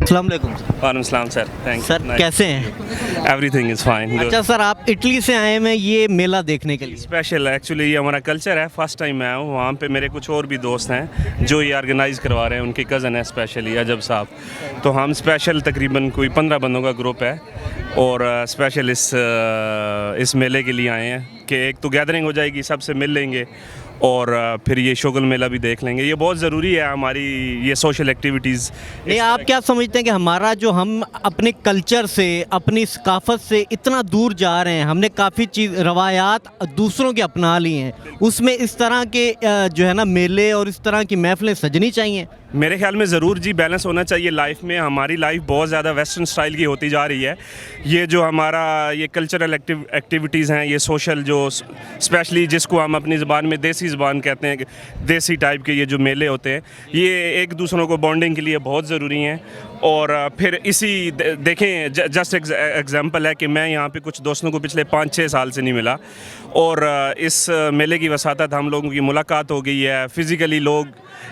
अस्सलाम वालेकुम वालेकुम सलाम सर, थैंक सर, कैसे हैं? Everything is fine. अच्छा सर, आप इटली से आए हैं ये मेला देखने के लिए। स्पेशल एक्चुअली ये हमारा कल्चर है, फर्स्ट टाइम मैं आया हूँ। वहाँ पे मेरे कुछ और भी दोस्त हैं जो ये ऑर्गेनाइज़ करवा रहे हैं, उनके कज़न है स्पेशली अजब साहब। तो हम स्पेशल तकरीबन कोई 15 बंदों का ग्रुप है और स्पेशल इस मेले के लिए आए हैं कि एक तो गैदरिंग हो जाएगी, सबसे मिल लेंगे और फिर ये शोगल मेला भी देख लेंगे। ये बहुत ज़रूरी है हमारी ये सोशल एक्टिविटीज़। नहीं, आप क्या समझते हैं कि हमारा जो हम अपने कल्चर से, अपनी सकाफत से इतना दूर जा रहे हैं, हमने काफ़ी चीज़ रवायात दूसरों के अपना ली हैं, उसमें इस तरह के जो है ना मेले और इस तरह की महफिलें सजनी चाहिए? मेरे ख्याल में ज़रूर जी, बैलेंस होना चाहिए लाइफ में। हमारी लाइफ बहुत ज़्यादा वेस्टर्न स्टाइल की होती जा रही है। ये जो हमारा ये कल्चरल एक्टिविटीज़ हैं, ये सोशल जो स्पेशली जिसको हम अपनी ज़बान में देसी ज़बान कहते हैं, देसी टाइप के ये जो मेले होते हैं, ये एक दूसरों को बॉन्डिंग के लिए बहुत ज़रूरी हैं। और फिर इसी देखें, जस्ट एग्जांपल है कि मैं यहाँ पे कुछ दोस्तों को पिछले 5-6 साल से नहीं मिला और इस मेले की वसातत हम लोगों की मुलाकात हो गई है। फ़िज़िकली लोग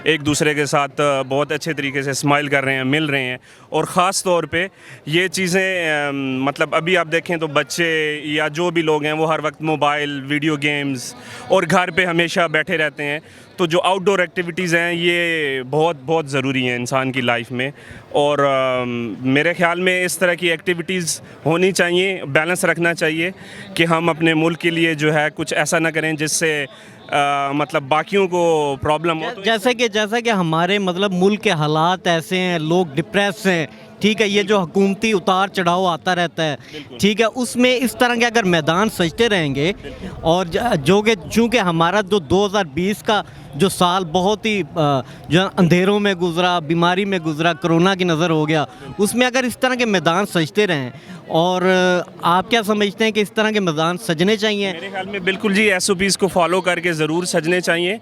एक दूसरे के साथ बहुत अच्छे तरीके से स्माइल कर रहे हैं, मिल रहे हैं। और ख़ास तौर पे ये चीज़ें मतलब अभी आप देखें तो बच्चे या जो भी लोग हैं वो हर वक्त मोबाइल, वीडियो गेम्स और घर पे हमेशा बैठे रहते हैं। तो जो आउटडोर एक्टिविटीज़ हैं ये बहुत बहुत ज़रूरी हैं इंसान की लाइफ में। और मेरे ख्याल में इस तरह की एक्टिविटीज़ होनी चाहिए, बैलेंस रखना चाहिए कि हम अपने मुल्क के लिए जो है कुछ ऐसा ना करें जिससे मतलब बाकियों को प्रॉब्लम हो। जैसा कि हमारे मतलब मुल्क के हालात ऐसे हैं, लोग डिप्रेस हैं, ठीक है, ये जो हुकूमती उतार चढ़ाव आता रहता है, ठीक है, उसमें इस तरह के अगर मैदान सजते रहेंगे और जो कि चूँकि हमारा जो 2020 का जो साल बहुत ही जो अंधेरों में गुजरा, बीमारी में गुजरा, कोरोना की नज़र हो गया, उसमें अगर इस तरह के मैदान सजते रहें और आप क्या समझते हैं कि इस तरह के मैदान सजने चाहिए? मेरे ख्याल में बिल्कुल जी, SOPs को फॉलो करके ज़रूर सजने चाहिए।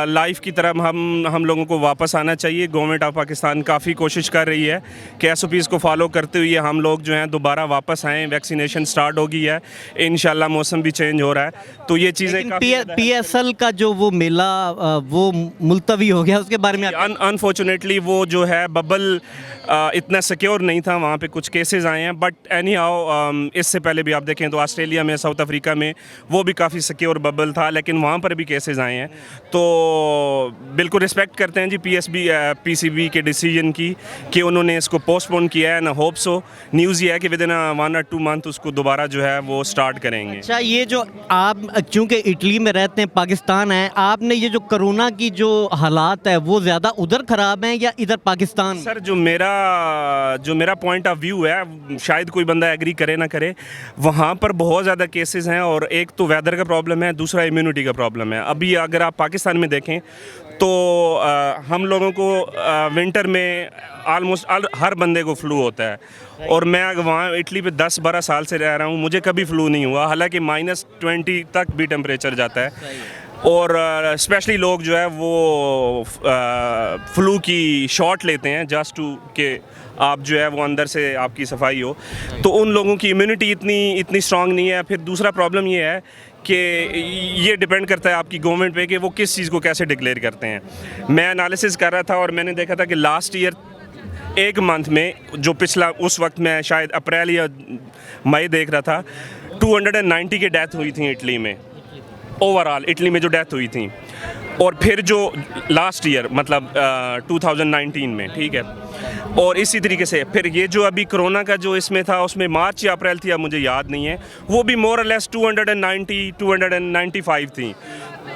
लाइफ की तरफ हम लोगों को वापस आना चाहिए। गवर्नमेंट ऑफ पाकिस्तान काफ़ी कोशिश कर रही है कि SOPs को फॉलो करते हुए हम लोग जो हैं दोबारा वापस आएँ। वैक्सीनेशन स्टार्ट हो गई है, इंशाल्लाह मौसम भी चेंज हो रहा है, तो ये चीज़ें PSL का जो वो मेला वो मुलतवी हो गया, उसके बारे में अनफॉर्चुनेटली वो जो है बबल इतना सिक्योर नहीं था, वहाँ पे कुछ केसेस आए हैं। बट एनी हाउ इससे पहले भी आप देखें तो ऑस्ट्रेलिया में, साउथ अफ्रीका में वो भी काफ़ी सिक्योर बबल था, लेकिन वहाँ पर भी केसेस आए हैं। तो बिल्कुल रिस्पेक्ट करते हैं जी PCB के डिसीजन की कि उन्होंने इसको पोस्टपोन किया है। ना होप सो, न्यूज़ ये है कि विद इन 1 or 2 मंथ उसको दोबारा जो है वो स्टार्ट करेंगे। अच्छा, ये जो आप चूँकि इटली में रहते हैं, पाकिस्तान है, आपने ये जो कोरोना की जो हालात है वो ज़्यादा उधर ख़राब हैं या इधर पाकिस्तान? सर, जो मेरा पॉइंट ऑफ व्यू है, शायद कोई बंदा एग्री करे ना करे, वहाँ पर बहुत ज़्यादा केसेस हैं और एक तो वेदर का प्रॉब्लम है, दूसरा इम्यूनिटी का प्रॉब्लम है। अभी अगर आप पाकिस्तान में देखें तो हम लोगों को विंटर में आलमोस्ट हर बंदे को फ्लू होता है और मैं वहाँ इटली पे 10-12 साल से रह रहा हूँ, मुझे कभी फ्लू नहीं हुआ, हालांकि -20 तक भी टेम्परेचर जाता है। और स्पेशली लोग जो है वो फ्लू की शॉट लेते हैं जस्ट टू के आप जो है वो अंदर से आपकी सफाई हो, तो उन लोगों की इम्यूनिटी इतनी स्ट्रांग नहीं है। फिर दूसरा प्रॉब्लम ये है कि ये डिपेंड करता है आपकी गवर्नमेंट पे कि वो किस चीज़ को कैसे डिक्लेयर करते हैं। मैं एनालिसिस कर रहा था और मैंने देखा था कि लास्ट ईयर 1 मंथ में जो पिछला, उस वक्त मैं शायद अप्रैल या मई देख रहा था, 290 की डेथ हुई थी इटली में, ओवरऑल इटली में जो डेथ हुई थी। और फिर जो लास्ट ईयर मतलब 2019 में, ठीक है, और इसी तरीके से फिर ये जो अभी कोरोना का जो इसमें था उसमें मार्च या अप्रैल थी, अब मुझे याद नहीं है, वो भी मोर और लेस 295 थी।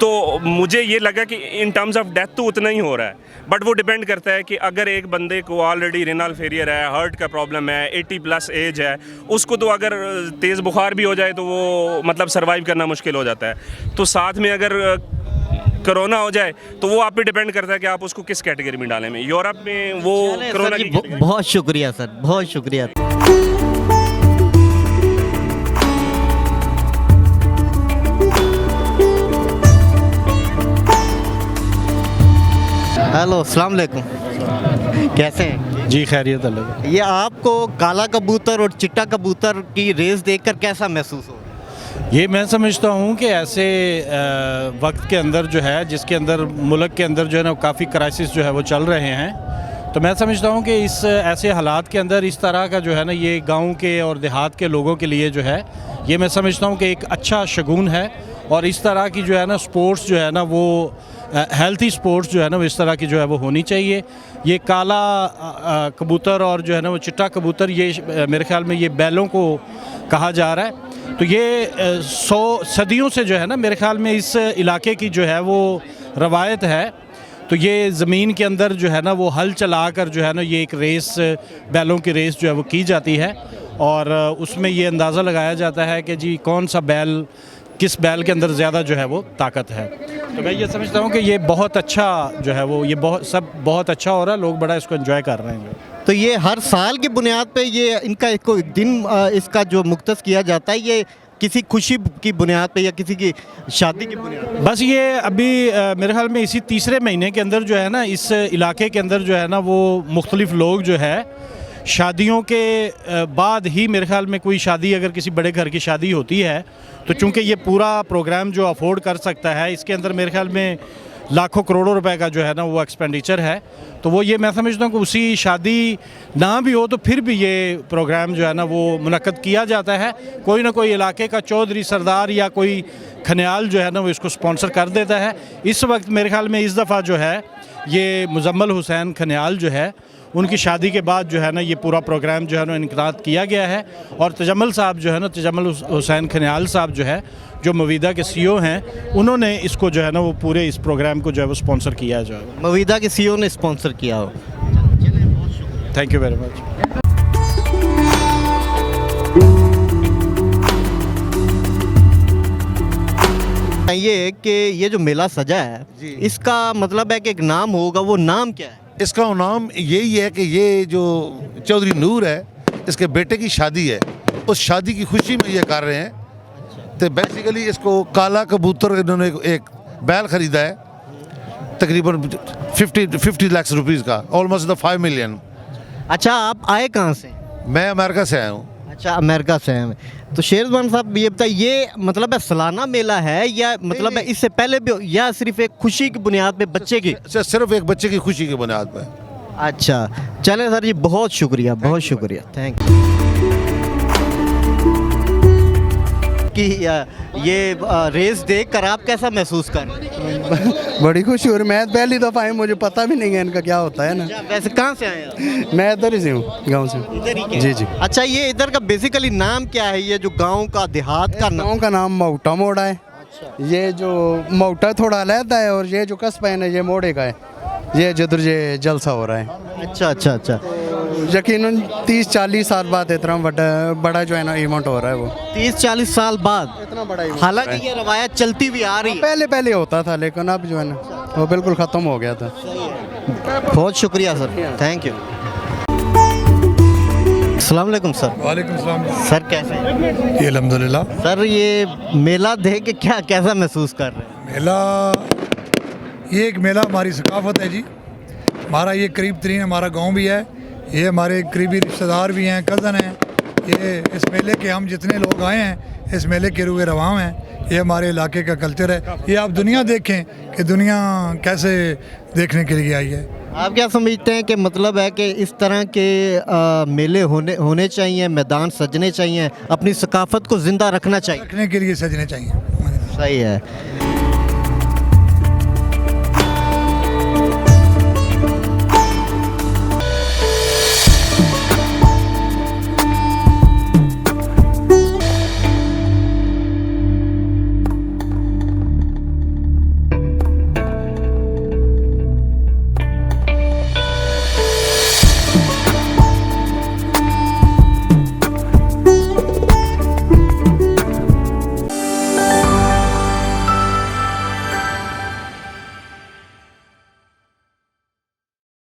तो मुझे ये लगा कि इन टर्म्स ऑफ डेथ तो उतना ही हो रहा है, बट वो डिपेंड करता है कि अगर एक बंदे को ऑलरेडी रेनल फेलियर है, हार्ट का प्रॉब्लम है, 80+ एज है, उसको तो अगर तेज़ बुखार भी हो जाए तो वो मतलब सर्वाइव करना मुश्किल हो जाता है। तो साथ में अगर कोरोना हो जाए तो वो आप पे डिपेंड करता है कि आप उसको किस कैटेगरी में डालें। यूरोप में वो कोरोना की बहुत शुक्रिया सर, बहुत शुक्रिया। हेलो, अस्सलाम वालेकुम, कैसे हैं जी? खैरियत अल्लाह। ये आपको काला कबूतर और चिट्टा कबूतर की रेस देखकर कैसा महसूस हो? ये मैं समझता हूँ कि ऐसे वक्त के अंदर जो है, जिसके अंदर मुल्क के अंदर जो है ना काफ़ी क्राइसिस जो है वो चल रहे हैं, तो मैं समझता हूँ कि इस ऐसे हालात के अंदर इस तरह का जो है ना, ये गांव के और देहात के लोगों के लिए जो है, ये मैं समझता हूँ कि एक अच्छा शगुन है। और इस तरह की जो है ना स्पोर्ट्स जो है ना, वो हेल्थी स्पोर्ट्स जो है ना, वो इस तरह की जो है वो होनी चाहिए। ये काला कबूतर और जो है ना वो चिट्टा कबूतर, ये मेरे ख्याल में ये बैलों को कहा जा रहा है। तो ये 100 सदियों से जो है ना, मेरे ख्याल में इस इलाके की जो है वो रवायत है। तो ये ज़मीन के अंदर जो है ना वो हल चलाकर जो है ना, ये एक रेस, बैलों की रेस जो है वो की जाती है। और उसमें ये अंदाज़ा लगाया जाता है कि जी कौन सा बैल, किस बैल के अंदर ज़्यादा जो है वो ताकत है। तो मैं ये समझता हूँ कि ये बहुत अच्छा जो है वो, ये बहुत अच्छा हो रहा है, लोग बड़ा इसको एंजॉय कर रहे हैं। तो ये हर साल की बुनियाद पे ये इनका एक दिन इसका जो मुख्तस किया जाता है, ये किसी खुशी की बुनियाद पे या किसी की शादी की बुनियाद पे? बस ये अभी मेरे ख्याल में इसी तीसरे महीने के अंदर जो है ना, इस इलाके के अंदर जो है ना वो मुख्तलिफ लोग जो है शादियों के बाद ही, मेरे ख्याल में कोई शादी अगर किसी बड़े घर की शादी होती है तो चूँकि ये पूरा प्रोग्राम जो अफोर्ड कर सकता है, इसके अंदर मेरे ख्याल में लाखों करोड़ों रुपए का जो है ना वो एक्सपेंडिचर है। तो वो ये मैं समझता हूँ कि उसी शादी ना भी हो तो फिर भी ये प्रोग्राम जो है ना वो मुनक्कद किया जाता है। कोई ना कोई इलाके का चौधरी, सरदार या कोई खनियाल जो है ना वो इसको स्पॉन्सर कर देता है। इस वक्त मेरे ख्याल में इस दफ़ा जो है ये मुजम्मल हुसैन खनियाल जो है, उनकी शादी के बाद जो है ना ये पूरा प्रोग्राम जो है ना इनक़राद किया गया है। और तजम्मल साहब जो है ना, तजम्मल हुसैन खनियाल साहब जो है, जो मवीदा के CEO हैं, उन्होंने इसको जो है ना वो पूरे इस प्रोग्राम को जो है वो स्पॉन्सर किया जो है। मवीदा के CEO ने स्पॉन्सर किया हो। Thank you very much. ये कि ये जो मेला सजा है, इसका मतलब है कि एक नाम होगा, वो नाम क्या है? इसका नाम यही है कि ये जो चौधरी नूर है, इसके बेटे की शादी है, उस शादी की खुशी में ये कर रहे हैं। तो बेसिकली इसको काला कबूतर, इन्होंने एक बैल ख़रीदा है तकरीबन 50 लाख रुपीज़ का, ऑलमोस्ट 5 मिलियन। अच्छा, आप आए कहाँ से? मैं अमेरिका से आया हूँ। अच्छा, अमेरिका से हैं। तो शेरवान साहब ये बताइए, ये मतलब है सालाना मेला है या मतलब है इससे पहले भी, या सिर्फ एक खुशी की बुनियाद पे बच्चे की? सिर्फ एक बच्चे की खुशी की बुनियाद पर। अच्छा, चलें सर जी, बहुत शुक्रिया, बहुत शुक्रिया, थैंक यू। कि ये रेस देख कर आप कैसा महसूस कर रहे हैं? बड़ी खुशी हो रही। मैं पहली दफ़ा आई, मुझे पता भी नहीं है इनका क्या होता है ना। अच्छा, वैसे कहाँ से आए आप? मैं इधर ही से हूँ, गाँव से। इधर ही के? जी जी। अच्छा, ये इधर का बेसिकली नाम क्या है, ये जो गांव का, देहात का नाम? गाँव का नाम मौटा मोड़ा है। ये जो मौटा थोड़ा अलहदा है और ये जो कस्बा है ना, ये मोड़े का है। ये जिधर ये जलसा हो रहा है। अच्छा अच्छा अच्छा। यकीनन 30-40 साल बाद इतना बड़ा जो है ना इवेंट हो रहा है वो। 30-40 साल बाद? इतना बड़ा इवेंट। हालांकि ये रवायत चलती भी आ रही है। पहले पहले होता था, लेकिन अब जो है ना वो बिल्कुल ख़त्म हो गया था। बहुत शुक्रिया सर, थैंक यू। अस्सलाम वालेकुम सर। वालेकुम सलाम। सर कैसे हैं? ये अल्हम्दुलिल्लाह। सर, ये मेला देख के कैसा महसूस कर रहे हैं? मेला, ये एक मेला हमारी सकाफत है जी। हमारा ये करीब तरीन हमारा गांव भी है, ये हमारे करीबी रिश्तेदार भी हैं, कज़न हैं। ये इस मेले के हम जितने लोग आए हैं, इस मेले के रुए रवाम हैं। ये हमारे इलाके का कल्चर है। ये आप दुनिया देखें कि दुनिया कैसे देखने के लिए आई है। आप क्या समझते हैं कि मतलब है कि इस तरह के मेले होने चाहिए, मैदान सजने चाहिए, अपनी सकाफत को ज़िंदा रखना चाहिए? रखने के लिए सजने चाहिए। सही है।